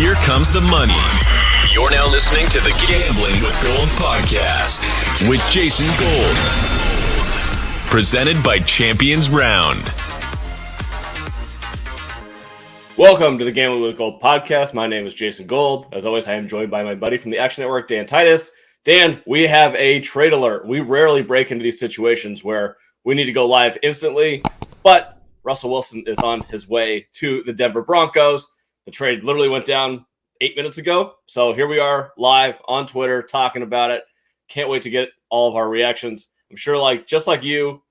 Here comes the money. You're now listening to the Gambling with Gold podcast with Jason Gold. Presented by Champions Round. Welcome to the Gambling with Gold podcast. My name is Jason Gold. As always, I am joined by my buddy from the Action Network, Dan Titus. Dan, we have a trade alert. We rarely break into these situations where we need to go live instantly, but Russell Wilson is on his way to the Denver Broncos. The trade literally went down 8 minutes ago. So here we are live on Twitter talking about it. Can't wait to get all of our reactions. I'm sure just like you,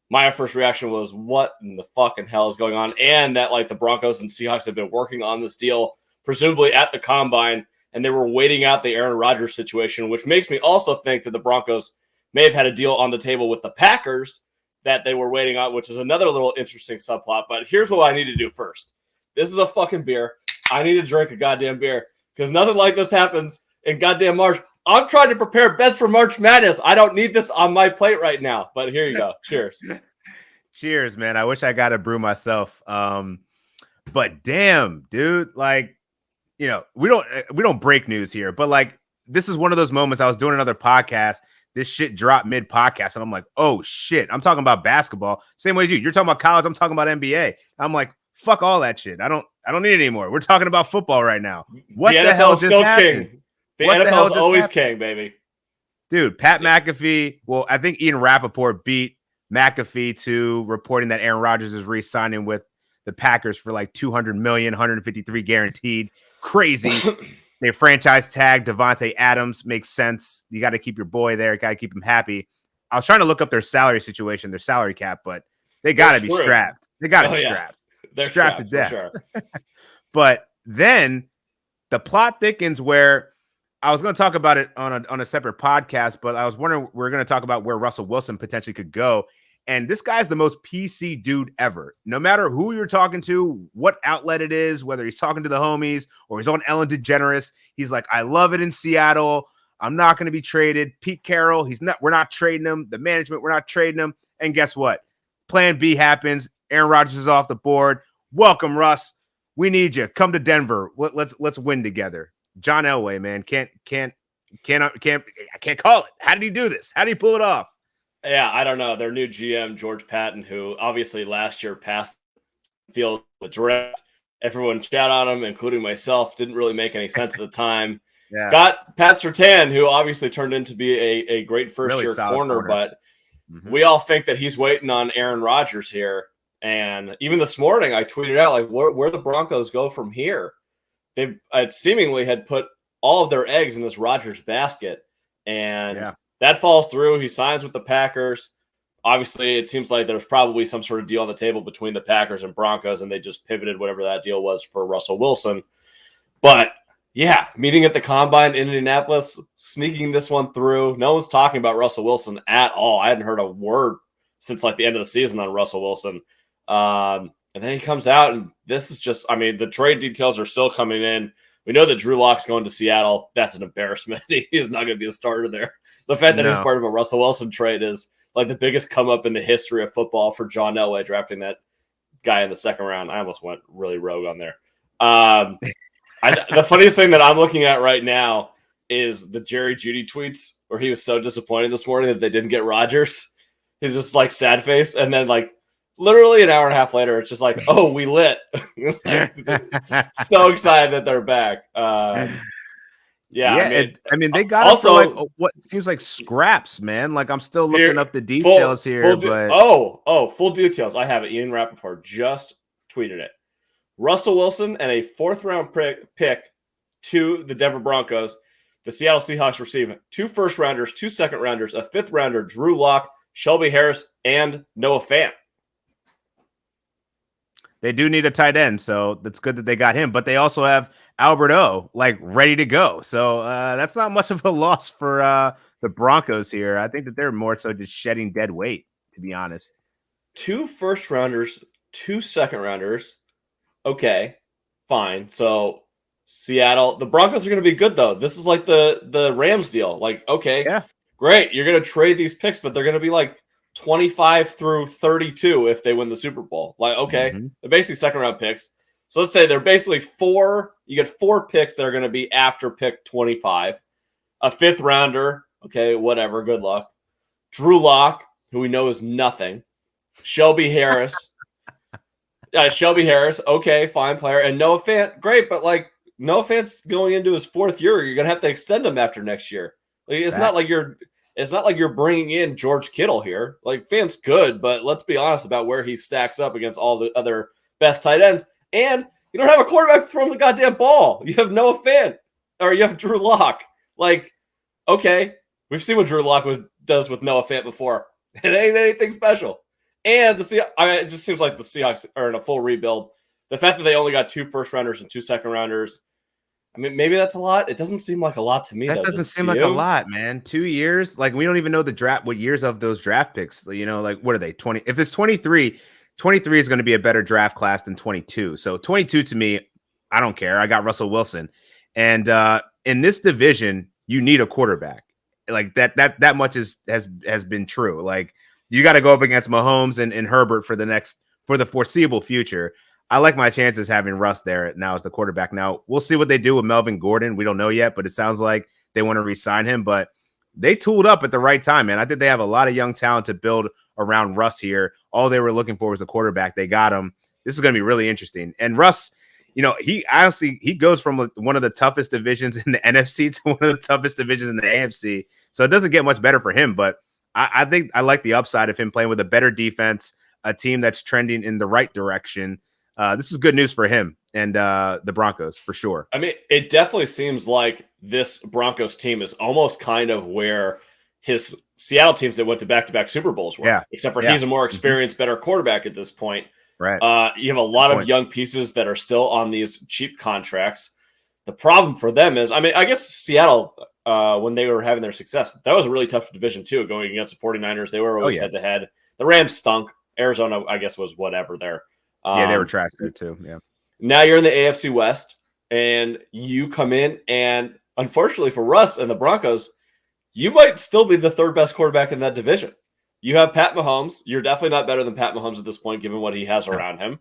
my first reaction was, what in the fucking hell is going on? And that the Broncos and Seahawks have been working on this deal, presumably at the combine, and they were waiting out the Aaron Rodgers situation, which makes me also think that the Broncos may have had a deal on the table with the Packers that they were waiting on, which is another little interesting subplot. But here's what I need to do first. This is a fucking beer. I need to drink a goddamn beer because nothing like this happens in goddamn March. I'm trying to prepare bets for March Madness. I don't need this on my plate right now, but here you go. Cheers. Cheers, man. I wish I got a brew myself. But damn, dude, we don't break news here, but this is one of those moments. I was doing another podcast. This shit dropped mid podcast, and I'm like, oh shit. I'm talking about basketball. Same way as you. You're talking about college. I'm talking about NBA. I'm like, fuck all that shit. I don't need it anymore. We're talking about football right now. What the hell just still happened? King. The NFL is always king, baby. Dude, Pat McAfee. Well, I think Ian Rappaport beat McAfee to reporting that Aaron Rodgers is re-signing with the Packers for $200 million, 153 guaranteed. Crazy. They franchise tag Devontae Adams. Makes sense. You got to keep your boy there. Got to keep him happy. I was trying to look up their salary situation, their salary cap, but they got to be strapped. They got to be strapped. They're strapped to death. Sure. But then the plot thickens where I was going to talk about it on a separate podcast, but I was wondering, we're going to talk about where Russell Wilson potentially could go. And this guy's the most PC dude ever. No matter who you're talking to, what outlet it is, whether he's talking to the homies or he's on Ellen DeGeneres, he's like, I love it in Seattle. I'm not going to be traded. Pete Carroll, we're not trading him. The management, we're not trading him. And guess what? Plan B happens. Aaron Rodgers is off the board. Welcome, Russ. We need you. Come to Denver. Let's win together. John Elway, man, I can't call it. How did he do this? How did he pull it off? Yeah, I don't know. Their new GM, George Patton, who obviously last year passed the field the draft. Everyone shout on him, including myself. Didn't really make any sense at the time. Yeah. Got Pat Surtain, who obviously turned into be a great first-year really corner, but we all think that he's waiting on Aaron Rodgers here. And even this morning, I tweeted out, where the Broncos go from here. They seemingly had put all of their eggs in this Rodgers basket, and that falls through. He signs with the Packers. Obviously, it seems like there's probably some sort of deal on the table between the Packers and Broncos, and they just pivoted whatever that deal was for Russell Wilson. But, yeah, meeting at the Combine in Indianapolis, sneaking this one through. No one's talking about Russell Wilson at all. I hadn't heard a word since the end of the season on Russell Wilson. And then he comes out, and this is just, the trade details are still coming in. We know that Drew Lock's going to Seattle. That's an embarrassment. He's not going to be a starter there. The fact that he's part of a Russell Wilson trade is the biggest come up in the history of football for John Elway drafting that guy in the second round. I almost went really rogue on there. The funniest thing that I'm looking at right now is the Jerry Jeudy tweets where he was so disappointed this morning that they didn't get Rodgers. He's just sad face. And then literally an hour and a half later, it's just oh, we lit. So excited that they're back. They got also what seems like scraps, man. I'm still looking up the details full details. I have it. Ian Rappaport just tweeted it. Russell Wilson and a fourth-round pick to the Denver Broncos. The Seattle Seahawks receive 2 first-rounders, 2 second-rounders, a 5th-rounder, Drew Lock, Shelby Harris, and Noah Fant. They do need a tight end, so that's good that they got him. But they also have Albert O, ready to go. So that's not much of a loss for the Broncos here. I think that they're more so just shedding dead weight, to be honest. 2 first-rounders, 2 second-rounders. Okay, fine. So Seattle, the Broncos are going to be good, though. This is the Rams deal. Great. You're going to trade these picks, but they're going to be 25 through 32 if they win the Super Bowl. They're basically second-round picks. So let's say they're basically you get 4 picks that are going to be after pick 25, a 5th rounder. Okay, whatever. Good luck. Drew Lock, who we know is nothing. Shelby Harris. Shelby Harris. Okay, fine player. And Noah Fant, great, but like Noah Fant's going into his 4th year. You're going to have to extend him after next year. Like, it's not like you're bringing in George Kittle here. Like, Fant's good, but let's be honest about where he stacks up against all the other best tight ends. And you don't have a quarterback to throw him the goddamn ball. You have Noah Fant, or you have Drew Lock. Like, okay, we've seen what Drew Lock does with Noah Fant before. It ain't anything special. And it just seems like the Seahawks are in a full rebuild. The fact that they only got 2 first-rounders and 2 second-rounders, I mean, maybe that's a lot. It doesn't seem like a lot to me. That doesn't seem like a lot, man. 2 years, like we don't even know what years of those draft picks. You know, like what are they? 20? If it's 23 is going to be a better draft class than 22. So 22 to me, I don't care. I got Russell Wilson, and in this division, you need a quarterback. Like that much has been true. Like you got to go up against Mahomes and Herbert for the foreseeable future. I like my chances having Russ there now as the quarterback. Now, we'll see what they do with Melvin Gordon. We don't know yet, but it sounds like they want to re-sign him. But they tooled up at the right time, man. I think they have a lot of young talent to build around Russ here. All they were looking for was a quarterback. They got him. This is going to be really interesting. And Russ, you know, he goes from one of the toughest divisions in the NFC to one of the toughest divisions in the AFC. So it doesn't get much better for him. But I think I like the upside of him playing with a better defense, a team that's trending in the right direction. This is good news for him and the Broncos for sure. I mean, it definitely seems like this Broncos team is almost kind of where his Seattle teams that went to back-to-back Super Bowls were, except for he's a more experienced, better quarterback at this point. Right. You have a lot of young pieces that are still on these cheap contracts. The problem for them is, I mean, I guess Seattle, when they were having their success, that was a really tough division too, going against the 49ers. They were always head-to-head. The Rams stunk. Arizona, I guess, was whatever there. They were trash there too. Yeah. Now you're in the AFC West, and you come in, and unfortunately for Russ and the Broncos, you might still be the 3rd best quarterback in that division. You have Pat Mahomes. You're definitely not better than Pat Mahomes at this point, given what he has around him.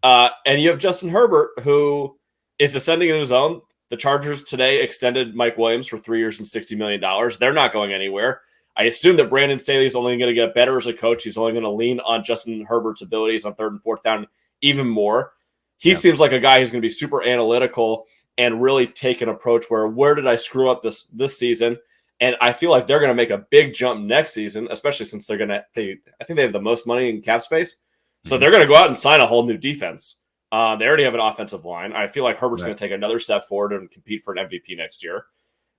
And you have Justin Herbert, who is ascending in his own. The Chargers today extended Mike Williams for 3 years and $60 million. They're not going anywhere. I assume that Brandon Staley is only going to get better as a coach. He's only going to lean on Justin Herbert's abilities on 3rd and 4th down even more. He seems like a guy who's going to be super analytical and really take an approach where did I screw up this season? And I feel like they're going to make a big jump next season, especially since they're going to I think they have the most money in cap space. So they're going to go out and sign a whole new defense. They already have an offensive line. I feel like Herbert's going to take another step forward and compete for an MVP next year.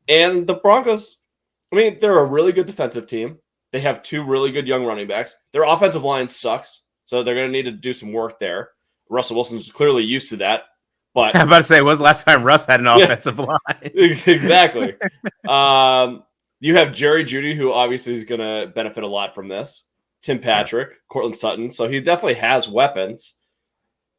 And the Broncos, I mean, they're a really good defensive team. They have 2 really good young running backs. Their offensive line sucks, so they're going to need to do some work there. Russell Wilson's clearly used to that. But I'm about to say, when was the last time Russ had an offensive line? Exactly. You have Jerry Jeudy, who obviously is going to benefit a lot from this. Tim Patrick, Cortland Sutton. So he definitely has weapons.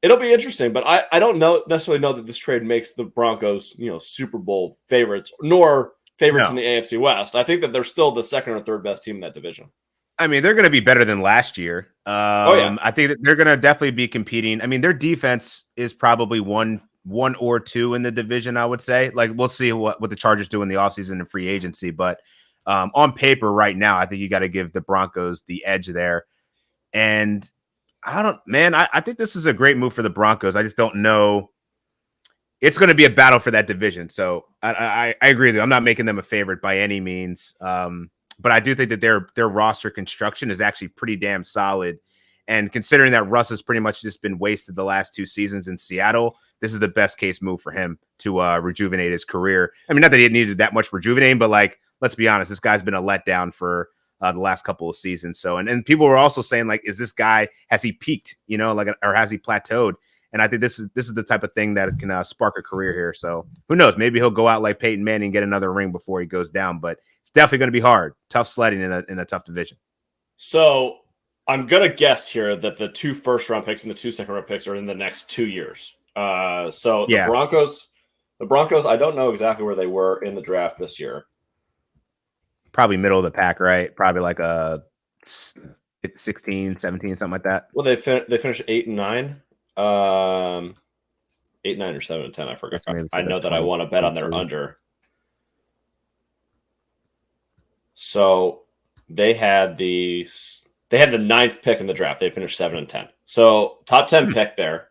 It'll be interesting, but I don't necessarily know that this trade makes the Broncos, Super Bowl favorites, nor favorites in the AFC West. I think that they're still the 2nd or 3rd best team in that division. I mean, they're going to be better than last year. I think that they're going to definitely be competing. I mean, their defense is probably one or 2 in the division, I would say. Like, we'll see what the Chargers do in the offseason and free agency. But on paper right now, I think you got to give the Broncos the edge there. And I think this is a great move for the Broncos. I just don't know. It's going to be a battle for that division. So I agree with you. I'm not making them a favorite by any means. But I do think that their roster construction is actually pretty damn solid. And considering that Russ has pretty much just been wasted the last 2 seasons in Seattle, this is the best case move for him to rejuvenate his career. I mean, not that he needed that much rejuvenating, but like, let's be honest, this guy's been a letdown for the last couple of seasons. So, and people were also saying, like, is this guy, has he peaked, or has he plateaued? And I think this is the type of thing that can spark a career here. So who knows? Maybe he'll go out like Peyton Manning and get another ring before he goes down. But it's definitely going to be hard, tough sledding in a tough division. So I'm going to guess here that the 2 first-round picks and the 2 second-round picks are in the next 2 years. The Broncos, I don't know exactly where they were in the draft this year. Probably middle of the pack, right? Probably like a 16, 17, something like that. Well, they finished 8 and 9. 8, 9, or 7 and 10. I forgot. I I know that I want to bet on their under. So they had the 9th pick in the draft. They finished 7 and 10. So top 10 pick there.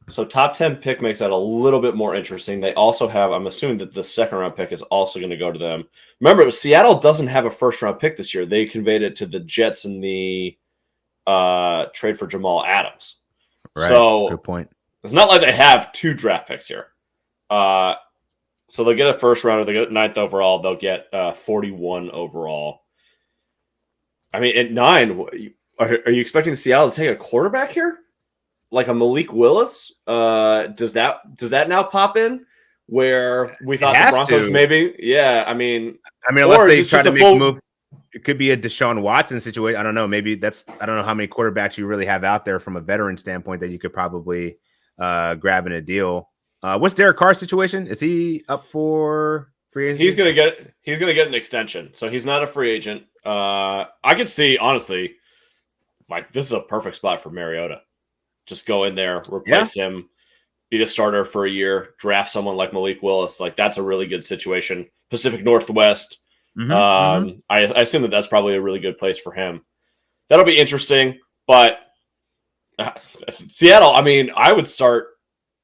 So top 10 pick makes that a little bit more interesting. They also have, I'm assuming that the 2nd round pick is also going to go to them. Remember, Seattle doesn't have a 1st round pick this year. They conveyed it to the Jets in the trade for Jamal Adams. Right. So good point. It's not like they have 2 draft picks here. So they'll get a 1st rounder. They get 9th overall. They'll get 41 overall. I mean, at 9, are you expecting Seattle to take a quarterback here? Like a Malik Willis? Does that now pop in? Where we thought the Broncos maybe? Yeah, I mean, unless they try to make a move. It could be a Deshaun Watson situation. I don't know. Maybe I don't know how many quarterbacks you really have out there from a veteran standpoint that you could probably grab in a deal. What's Derek Carr's situation? Is he up for free agency? He's gonna get an extension, so he's not a free agent. I could see, honestly, like this is a perfect spot for Mariota. Just go in there, replace him, be the starter for a year, draft someone like Malik Willis. Like that's a really good situation. Pacific Northwest. I assume that's probably a really good place for him. That'll be interesting, but Seattle, I mean, I would start.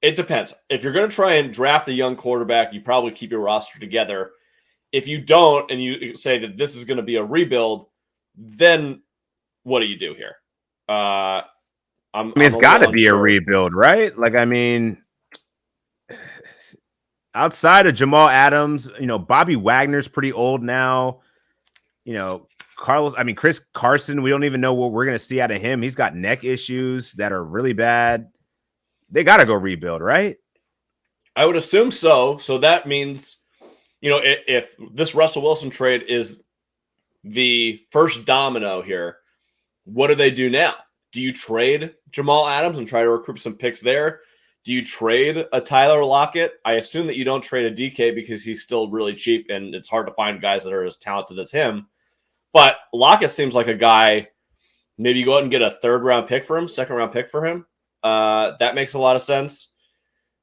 It depends. If you're going to try and draft a young quarterback, you probably keep your roster together. If you don't, and you say that this is going to be a rebuild, then what do you do here? It's got to be a rebuild, right? Like, I mean, outside of Jamal Adams, Bobby Wagner's pretty old now. Chris Carson, we don't even know what we're going to see out of him. He's got neck issues that are really bad. They got to go rebuild, right? I would assume so. So that means, if this Russell Wilson trade is the first domino here, what do they do now? Do you trade Jamal Adams and try to recruit some picks there? Do you trade a Tyler Lockett? I assume that you don't trade a DK because he's still really cheap and it's hard to find guys that are as talented as him. But Lockett seems like a guy, maybe you go out and get a 3rd round pick for him, 2nd round pick for him. That makes a lot of sense.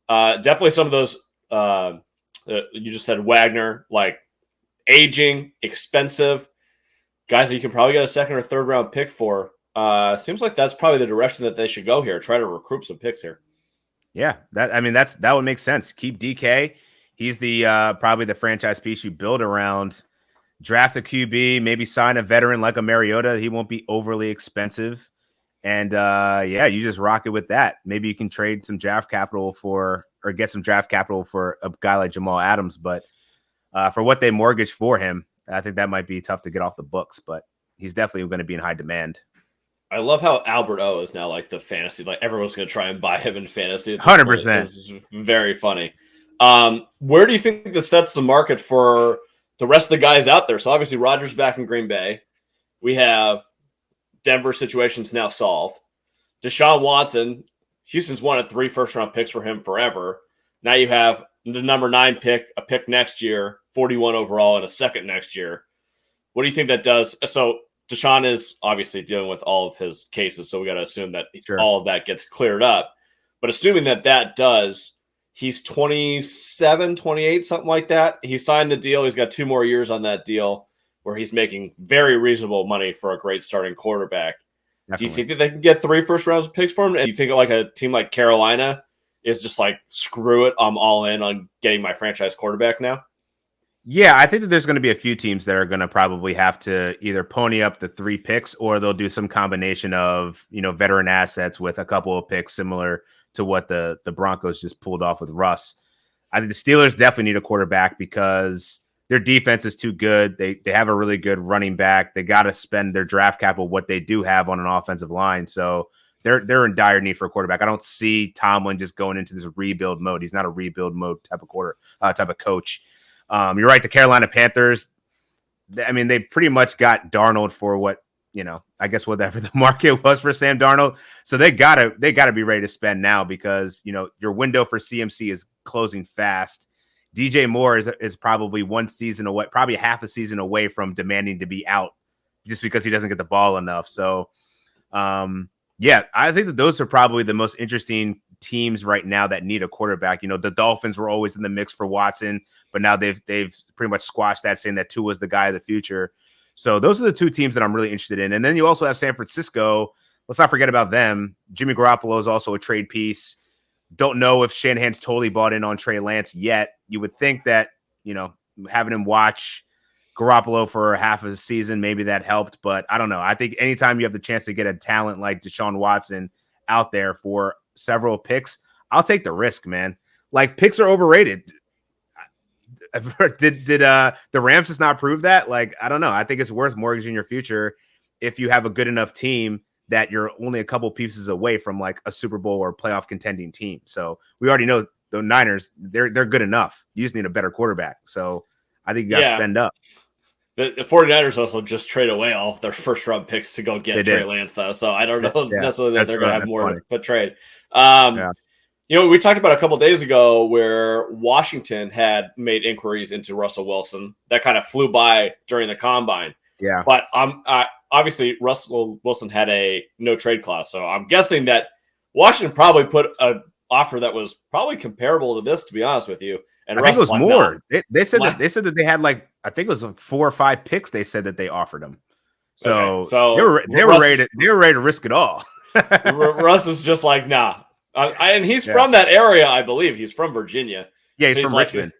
Definitely some of those, you just said Wagner, like aging, expensive guys that you can probably get a 2nd or 3rd round pick for. Seems like that's probably the direction that they should go here. Try to recruit some picks here. Yeah, that would make sense. Keep DK. He's the probably the franchise piece you build around. Draft a QB, maybe sign a veteran like a Mariota. He won't be overly expensive. And you just rock it with that. Maybe you can trade some draft capital or get some draft capital for a guy like Jamal Adams. But for what they mortgaged for him, I think that might be tough to get off the books. But he's definitely going to be in high demand. I love how Albert O is now like the fantasy. Like everyone's going to try and buy him in fantasy. 100%. It's very funny. Where do you think this sets the market for the rest of the guys out there? So obviously Rodgers back in Green Bay. We have Denver situation's now solved. Deshaun Watson, Houston's wanted 3 first-round picks for him forever. Now you have the number 9 pick, a pick next year, 41 overall, and a 2nd next year. What do you think that does? So Deshaun is obviously dealing with all of his cases, so we got to assume that all of that gets cleared up. But assuming that does, he's 27, 28, something like that. He signed the deal. He's got 2 more years on that deal where he's making very reasonable money for a great starting quarterback. Definitely. Do you think that they can get 3 first-round picks for him? And do you think like a team like Carolina is just like, screw it, I'm all in on getting my franchise quarterback now? Yeah, I think that there's going to be a few teams that are going to probably have to either pony up the 3 picks or they'll do some combination of, veteran assets with a couple of picks similar to what the Broncos just pulled off with Russ. I think the Steelers definitely need a quarterback because their defense is too good. They have a really good running back. They got to spend their draft capital, what they do have on an offensive line. So they're in dire need for a quarterback. I don't see Tomlin just going into this rebuild mode. He's not a rebuild mode type of coach. You're right. The Carolina Panthers, they pretty much got Darnold for what, I guess whatever the market was for Sam Darnold. So they gotta be ready to spend now because, your window for CMC is closing fast. DJ Moore is probably 1 season away, probably half a season away from demanding to be out just because he doesn't get the ball enough. So Yeah, I think that those are probably the most interesting teams right now that need a quarterback. You know, the Dolphins were always in the mix for Watson, but now they've pretty much squashed that, saying that Tua is the guy of the future. So those are the two teams that I'm really interested in. And then you also have San Francisco. Let's not forget about them. Jimmy Garoppolo is also a trade piece. Don't know if Shanahan's totally bought in on Trey Lance yet. You would think that, you know, having him watch Garoppolo for half of the season, maybe that helped, but I don't know. I think anytime you have the chance to get a talent like Deshaun Watson out there for several picks, I'll take the risk, man. Like, picks are overrated. Did the Rams just not prove that? Like, I don't know. I think it's worth mortgaging your future if you have a good enough team that you're only a couple pieces away from like a Super Bowl or playoff contending team. So we already know the Niners, they're good enough. You just need a better quarterback. So I think you got to spend up. The 49ers also just trade away all of their first round picks to go get Trey Lance, though. So I don't know necessarily that they're going to have more of a trade. You know, we talked about a couple days ago where Washington had made inquiries into Russell Wilson. That kind of flew by during the combine. Yeah. But obviously, Russell Wilson had a no trade clause. So I'm guessing that Washington probably put an offer that was probably comparable to this, to be honest with you. And I think it was more. No. They said that they had like, I think it was like 4 or 5 picks. They said that they offered them. So they were ready to risk it all. Russ is just like, nah. And he's from that area, I believe. He's from Virginia. Yeah, he's from Richmond.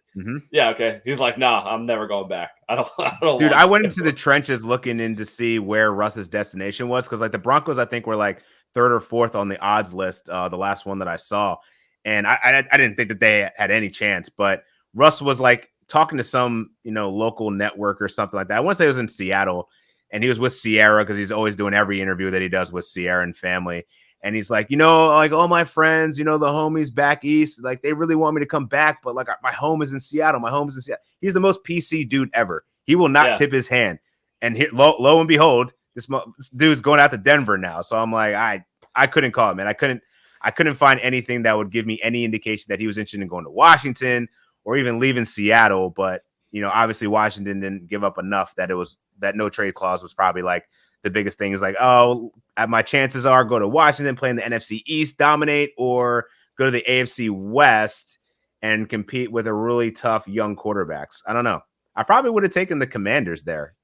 Yeah, okay. He's like, nah, I'm never going back. I don't. Dude, I went into the trenches looking in to see where Russ's destination was, because like the Broncos, I think, were like 3rd or 4th on the odds list, the last one that I saw. And I didn't think that they had any chance, but Russ was like talking to some, you know, local network or something like that. I want to say it was in Seattle, and he was with Sierra because he's always doing every interview that he does with Sierra and family. And he's like, you know, like all my friends, you know, the homies back east, like they really want me to come back, but like my home is in Seattle. My home is in Seattle. He's the most PC dude ever. He will not tip his hand. And lo and behold, this dude's going out to Denver now. So I'm like, I couldn't call it, man. I couldn't find anything that would give me any indication that he was interested in going to Washington or even leaving Seattle. But, you know, obviously Washington didn't give up enough that that no trade clause was probably like the biggest thing. Is like, oh, my chances are go to Washington, play in the NFC East, dominate, or go to the AFC West and compete with a really tough young quarterbacks. I don't know. I probably would have taken the Commanders there.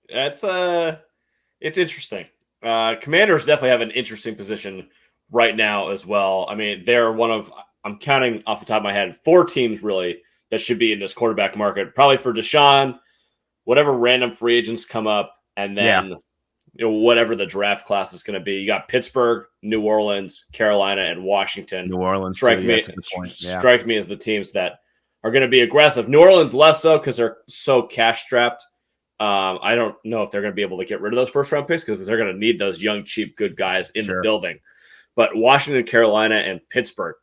It's interesting. Commanders definitely have an interesting position right now as well. I mean, they're one of, I'm counting off the top of my head, 4 teams really that should be in this quarterback market. Probably for Deshaun, whatever random free agents come up, and then you know, whatever the draft class is going to be. You got Pittsburgh, New Orleans, Carolina, and Washington. New Orleans strike me as the teams that are going to be aggressive. New Orleans less so because they're so cash strapped. I don't know if they're going to be able to get rid of those first round picks because they're going to need those young, cheap, good guys in the building. But Washington, Carolina, and Pittsburgh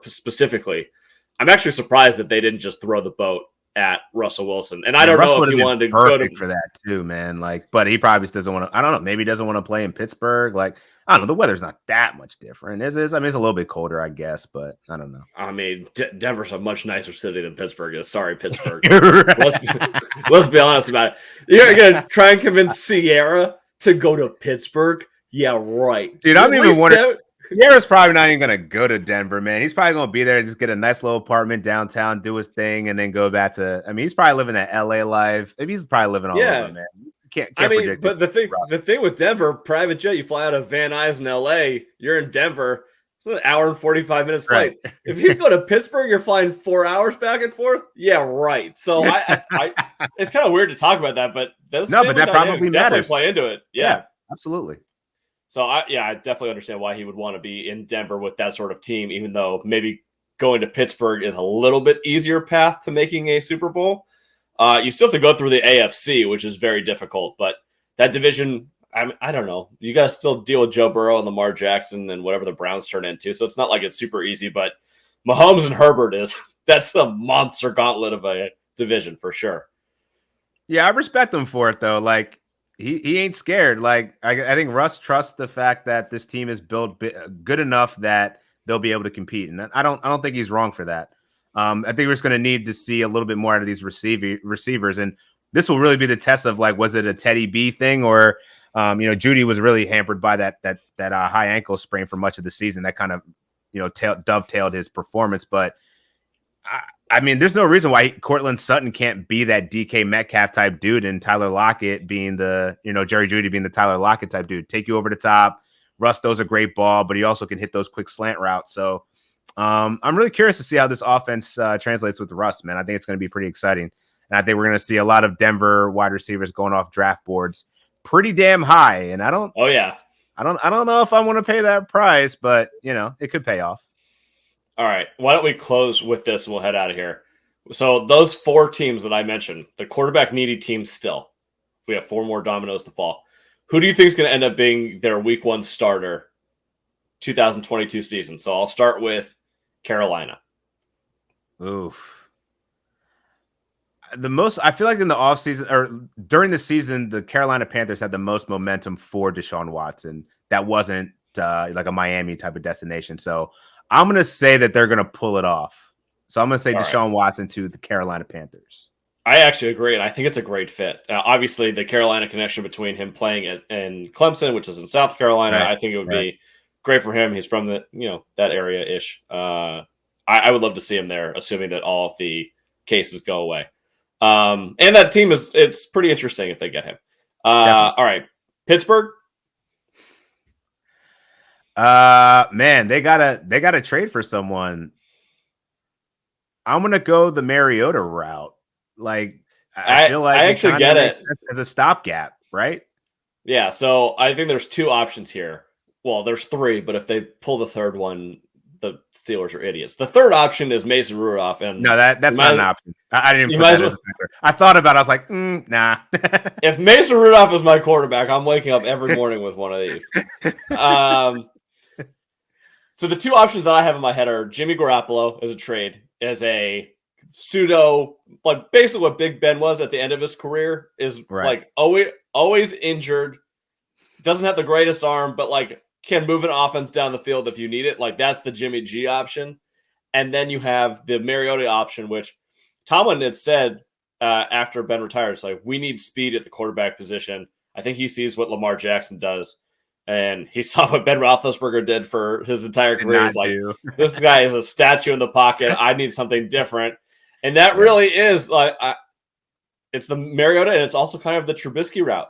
specifically, I'm actually surprised that they didn't just throw the boat at Russell Wilson. And I don't know if he wanted to go to for that too, man. Like, but he probably just doesn't want to. I don't know. Maybe he doesn't want to play in Pittsburgh. Like, I don't know. The weather's not that much different. Is it? I mean, it's a little bit colder, I guess, but I don't know. I mean, Denver's a much nicer city than Pittsburgh is. Sorry, Pittsburgh. Right. Let's be honest about it. You're gonna try and convince Sierra to go to Pittsburgh? Yeah, right. Dude, I'm even wondering. Sierra's probably not even going to go to Denver, man. He's probably going to be there and just get a nice little apartment downtown, do his thing, and then go back to. I mean, he's probably living that LA life. He's probably living all over, man. Can't predict but the thing with Denver, private jet, you fly out of Van Nuys in LA, you're in Denver. It's an hour and 45 minutes flight. Right. If he's going to Pittsburgh, you're flying 4 hours back and forth. Yeah, right. So I it's kind of weird to talk about that, but but that probably matters. Play into it. Yeah, absolutely. So, I definitely understand why he would want to be in Denver with that sort of team, even though maybe going to Pittsburgh is a little bit easier path to making a Super Bowl. You still have to go through the AFC, which is very difficult. But that division, I don't know. You got to still deal with Joe Burrow and Lamar Jackson and whatever the Browns turn into. So it's not like it's super easy. But Mahomes and Herbert that's a monster gauntlet of a division for sure. Yeah, I respect him for it, though. Like, He ain't scared. Like I think Russ trusts the fact that this team is built good enough that they'll be able to compete, and I don't think he's wrong for that. I think we're just going to need to see a little bit more out of these receivers, and this will really be the test of like, was it a Teddy B thing or Judy was really hampered by that high ankle sprain for much of the season. That kind of, dovetailed his performance. But I mean, there's no reason why Cortland Sutton can't be that DK Metcalf type dude, and Tyler Lockett being the, Jerry Jeudy being the Tyler Lockett type dude. Take you over the top. Russ throws a great ball, but he also can hit those quick slant routes. So I'm really curious to see how this offense translates with Russ, man. I think it's going to be pretty exciting. And I think we're going to see a lot of Denver wide receivers going off draft boards pretty damn high. And I don't know if I want to pay that price, but it could pay off. All right. Why don't we close with this and we'll head out of here. So those 4 teams that I mentioned, the quarterback needy teams still, we have 4 more dominoes to fall. Who do you think is going to end up being their week 1 starter 2022 season? So I'll start with Carolina. Oof. I feel like in the offseason or during the season, the Carolina Panthers had the most momentum for Deshaun Watson. That wasn't like a Miami type of destination. So I'm going to say that they're going to pull it off. So I'm going to say Deshaun Watson to the Carolina Panthers. I actually agree, and I think it's a great fit. Obviously, the Carolina connection between him playing in Clemson, which is in South Carolina, I think it would be great for him. He's from the that area-ish. I would love to see him there, assuming that all of the cases go away. And that team it's pretty interesting if they get him. All right, Pittsburgh. Man, they gotta trade for someone. I'm gonna go the Mariota route. Like, I feel like I actually get it as a stopgap, right? Yeah. So I think there's 2 options here. Well, there's 3, but if they pull the third one, the Steelers are idiots. The third option is Mason Rudolph, and no, that's not an option. I didn't even put that as a factor. I thought about it. I was like, nah. If Mason Rudolph is my quarterback, I'm waking up every morning with one of these. So the 2 options that I have in my head are Jimmy Garoppolo as a trade, as a pseudo, like basically what Big Ben was at the end of his career, is like always injured, doesn't have the greatest arm, but like can move an offense down the field if you need it. Like that's the Jimmy G option. And then you have the Mariota option, which Tomlin had said after Ben retired, it's like, we need speed at the quarterback position. I think he sees what Lamar Jackson does. And he saw what Ben Roethlisberger did for his entire career. He's like, this guy is a statue in the pocket. I need something different. And that really is like, it's the Mariota, and it's also kind of the Trubisky route.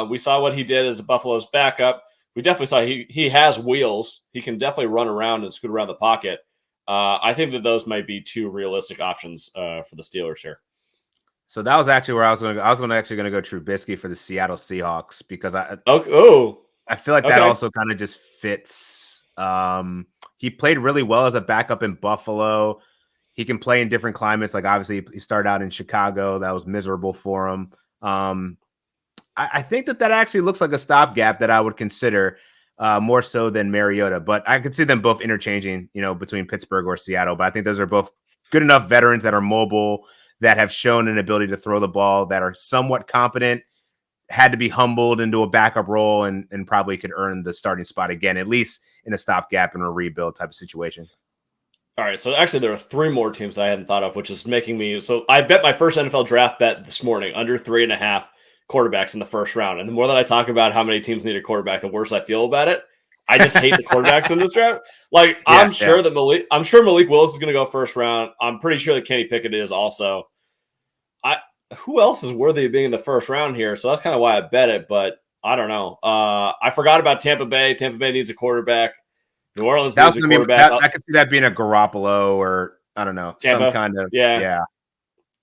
We saw what he did as Buffalo's backup. We definitely saw he has wheels. He can definitely run around and scoot around the pocket. I think that those might be 2 realistic options for the Steelers here. So that was actually where I was going to go. I was actually going to go Trubisky for the Seattle Seahawks because I feel like that also kind of just fits. He played really well as a backup in Buffalo. He can play in different climates. Like obviously he started out in Chicago. That was miserable for him. I think that actually looks like a stopgap that I would consider more so than Mariota. But I could see them both interchanging, between Pittsburgh or Seattle. But I think those are both good enough veterans that are mobile, that have shown an ability to throw the ball, that are somewhat competent, had to be humbled into a backup role, and probably could earn the starting spot again, at least in a stopgap and a rebuild type of situation. All right, so actually there are 3 more teams that I hadn't thought of, which is making me – so I bet my first NFL draft bet this morning, under 3.5 quarterbacks in the first round. And the more that I talk about how many teams need a quarterback, the worse I feel about it. I just hate the quarterbacks in this draft. Like, I'm sure Malik Willis is going to go first round. I'm pretty sure that Kenny Pickett is also. Who else is worthy of being in the first round here? So that's kind of why I bet it, but I don't know. I forgot about Tampa Bay. Tampa Bay needs a quarterback. New Orleans needs a quarterback. I could see that being a Garoppolo or, I don't know, Tampa, some kind of. Yeah.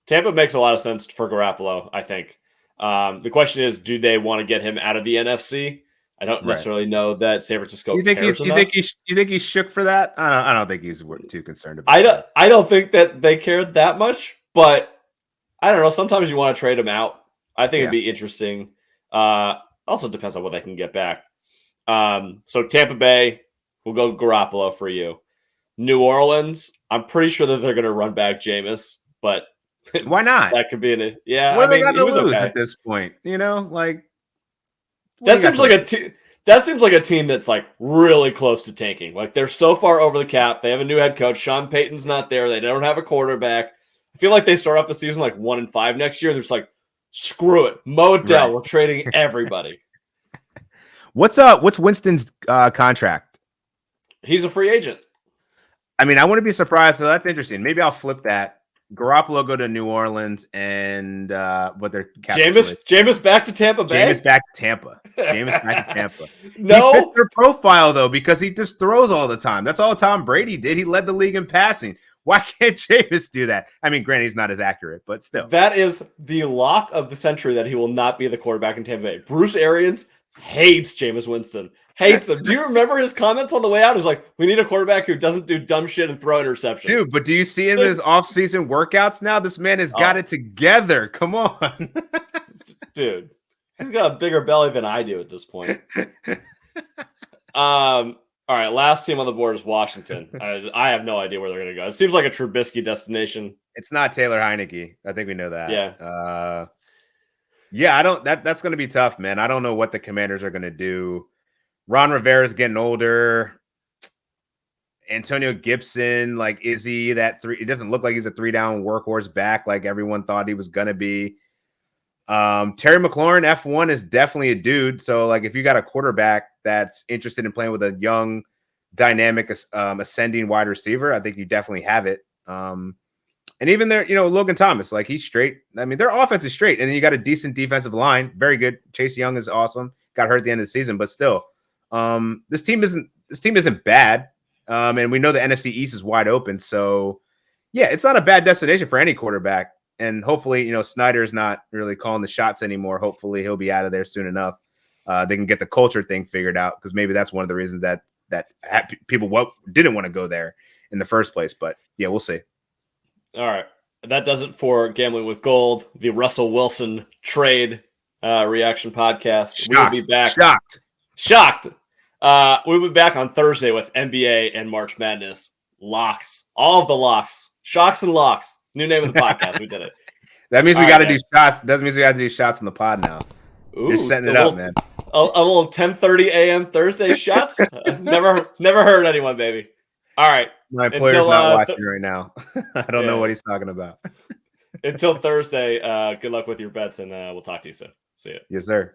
Tampa makes a lot of sense for Garoppolo, I think. The question is, do they want to get him out of the NFC? I don't necessarily know that San Francisco cares enough. You think he's shook for that? I don't think he's too concerned about it. I don't think that they cared that much, but I don't know. Sometimes you want to trade him out. I think it'd be interesting. Also depends on what they can get back. So Tampa Bay, we'll go Garoppolo for you. New Orleans, I'm pretty sure that they're going to run back Jameis, but why not? That could be What they got to lose at this point? Like that seems like a team that's like really close to tanking. Like they're so far over the cap. They have a new head coach. Sean Payton's not there. They don't have a quarterback. I feel like they start off the season like 1-5 next year. They're just like, screw it, mow it down. We're trading everybody. What's Winston's contract? He's a free agent. I mean, I wouldn't be surprised. So that's interesting. Maybe I'll flip that. Garoppolo go to New Orleans and what their Jameis back to Tampa Bay. Jameis back to Tampa. Jameis back to Tampa. No, he fits their profile though because he just throws all the time. That's all Tom Brady did. He led the league in passing. Why can't Jameis do that? I mean, granted, he's not as accurate, but still. That is the lock of the century that he will not be the quarterback in Tampa Bay. Bruce Arians hates Jameis Winston. Hates him. Do you remember his comments on the way out? He's like, we need a quarterback who doesn't do dumb shit and throw interceptions. Dude, but do you see him in his offseason workouts now? This man has got it together. Come on. Dude, he's got a bigger belly than I do at this point. All right, last team on the board is Washington. I have no idea where they're going to go. It seems like a Trubisky destination. It's not Taylor Heineke. I think we know that. Yeah. I don't. That's going to be tough, man. I don't know what the Commanders are going to do. Ron Rivera's getting older. Antonio Gibson, like, is he that three? It doesn't look like he's a 3-down workhorse back like everyone thought he was going to be. Terry McLaurin, F1, is definitely a dude. So, like, if you got a quarterback that's interested in playing with a young, dynamic, ascending wide receiver, I think you definitely have it. And even there, Logan Thomas, like, he's straight. I mean, their offense is straight. And then you got a decent defensive line. Very good. Chase Young is awesome. Got hurt at the end of the season, but still. This team isn't bad. And we know the NFC East is wide open. So, yeah, it's not a bad destination for any quarterback. And hopefully, Snyder's not really calling the shots anymore. Hopefully, he'll be out of there soon enough. They can get the culture thing figured out because maybe that's one of the reasons that people didn't want to go there in the first place. But, yeah, we'll see. All right. That does it for Gambling with Gold, the Russell Wilson trade reaction podcast. We will be back. Shocked. We'll be back on Thursday with NBA and March Madness locks. All of the locks. Shocks and locks. New name of the podcast. We did it. That means we got to do shots. That means we got to do shots on the pod now. Ooh, you're setting it up, man. A little 10:30 a.m. Thursday shots. Never heard anyone, baby. All right. My employer's not watching right now. I don't know what he's talking about. Until Thursday, good luck with your bets, and we'll talk to you soon. See you. Yes, sir.